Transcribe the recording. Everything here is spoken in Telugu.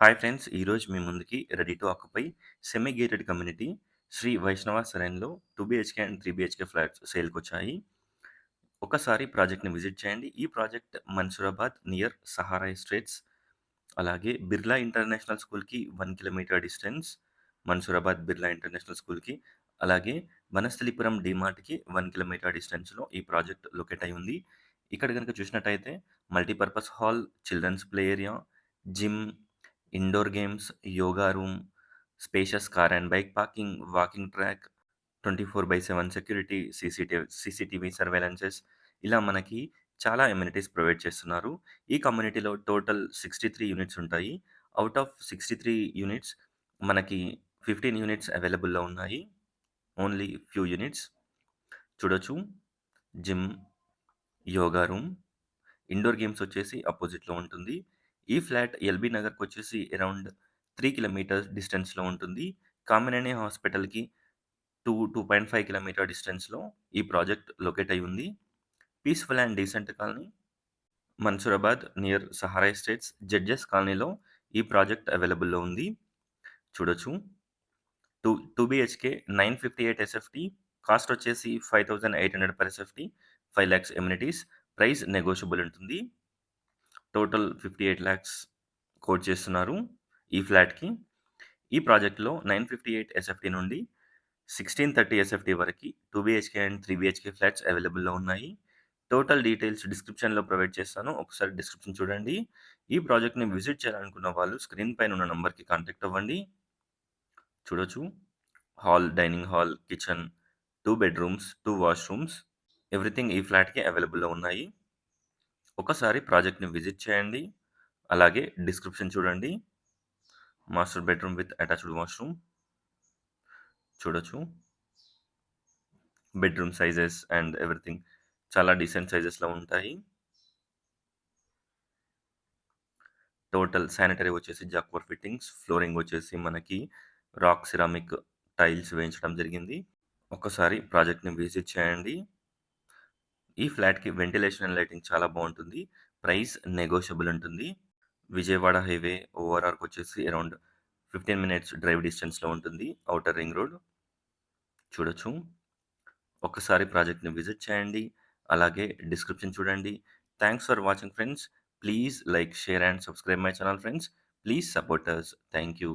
Hi friends! ఈరోజు మీ ముందుకి ready to occupy semi gated community Shri Vaishnava సరన్‌లో 2 బీహెచ్‌కే అండ్ 3 బీహెచ్‌కే ఫ్లాట్స్ సేల్‌కొచ్చాయి. ఒకసారి ప్రాజెక్ట్‌ని విజిట్ చేయండి. ఈ project Mansoorabad near Sahara estates. అలాగే బిర్లా ఇంటర్నేషనల్ స్కూల్‌కి 1 kilometre distance. Mansoorabad Birla international స్కూల్‌కి. అలాగే వనస్థలిపురం డీమార్ట్‌కి 1 కిలోమీటర్ డిస్టెన్స్‌లో ఈ ప్రాజెక్ట్ లొకేట్ అయ్యి ఉంది. ఇక్కడ గనుక చూసినట్టయితే multipurpose hall, children's play area, gym, indoor games, yoga room, spacious car and bike parking, walking track, 24/7 security, CCTV surveillances ఇలా మనకి చాలా అమ్యూనిటీస్ ప్రొవైడ్ చేస్తున్నారు. ఈ కమ్యూనిటీలో టోటల్ 63 యూనిట్స్ ఉంటాయి. ఔట్ ఆఫ్ 63 యూనిట్స్ మనకి 15 యూనిట్స్ అవైలబుల్‌లో ఉన్నాయి. ఓన్లీ ఫ్యూ యూనిట్స్ చూడొచ్చు. Gym, yoga room, indoor games వచ్చేసి అపోజిట్‌లో ఉంటుంది. ఈ ఫ్లాట్ ఎల్బీ నగర్‌కొచ్చేసి అరౌండ్ 3 కిలోమీటర్స్ డిస్టెన్స్‌లో ఉంటుంది. కామినేని హాస్పిటల్‌కి 2.5 కిలోమీటర్ డిస్టెన్స్‌లో ఈ ప్రాజెక్ట్ లొకేట్ అయ్యి ఉంది. Peaceful and decent colony. Mansoorabad near Sahara estates, judges కాలనీలో ఈ ప్రాజెక్ట్ అవైలబుల్‌లో ఉంది. చూడొచ్చు. 2 బీహెచ్‌కే 958 ఎస్ఎఫ్టీ. కాస్ట్ వచ్చేసి 5,800 per SFT. 5 lakhs amenities. Price negotiable ఉంటుంది. టోటల్ 58 లాక్స్ కోట్ చేస్తున్నారు ఈ ఫ్లాట్‌కి. ఈ ప్రాజెక్ట్‌లో 958 ఎస్ఎఫ్టీ నుండి 1630 ఎస్ఎఫ్టీ వరకి 2 బీహెచ్‌కే అండ్ 3 బీహెచ్‌కే ఫ్లాట్స్ అవైలబుల్‌లో ఉన్నాయి. టోటల్ డీటెయిల్స్ డిస్క్రిప్షన్‌లో ప్రొవైడ్ చేస్తాను. ఒకసారి డిస్క్రిప్షన్ చూడండి. ఈ ప్రాజెక్ట్‌ని విజిట్ చేయాలనుకున్న వాళ్ళు స్క్రీన్ పైన ఉన్న నంబర్‌కి కాంటాక్ట్ అవ్వండి. చూడొచ్చు. Hall, dining hall, kitchen, 2 bedrooms, 2 washrooms everything ఈ ఫ్లాట్‌కి అవైలబుల్‌లో ఉన్నాయి. ఒకసారి ప్రాజెక్ట్‌ని విజిట్ చేయండి. అలాగే డిస్క్రిప్షన్ చూడండి. Master bedroom with attached washroom చూడొచ్చు. బెడ్‌రూమ్ సైజెస్ అండ్ ఎవ్రీథింగ్ చాలా డీసెంట్ సైజెస్‌లో ఉంటాయి. టోటల్ శానిటరీ వచ్చేసి జాక్వర్ ఫిట్టింగ్స్, ఫ్లోరింగ్ వచ్చేసి మనకి రాక్ సిరామిక్ టైల్స్ వేయించడం జరిగింది. ఒక్కసారి ప్రాజెక్ట్‌ని విజిట్ చేయండి. ఈ ఫ్లాట్‌కి వెంటిలేషన్ అండ్ లైటింగ్ చాలా బావుంటుంది. ప్రైస్ నెగోషియబుల్ ఉంటుంది. విజయవాడ హైవే ఓఆర్ఆర్‌కొచ్చేసి అరౌండ్ 15 మినిట్స్ డ్రైవ్ డిస్టెన్స్‌లో ఉంటుంది. ఔటర్ రింగ్ రోడ్ చూడొచ్చు. ఒక్కసారి ప్రాజెక్ట్‌ని విజిట్ చేయండి. అలాగే డిస్క్రిప్షన్ చూడండి. Thanks for watching friends. Please like, share and subscribe my channel friends. Please support us. Thank you.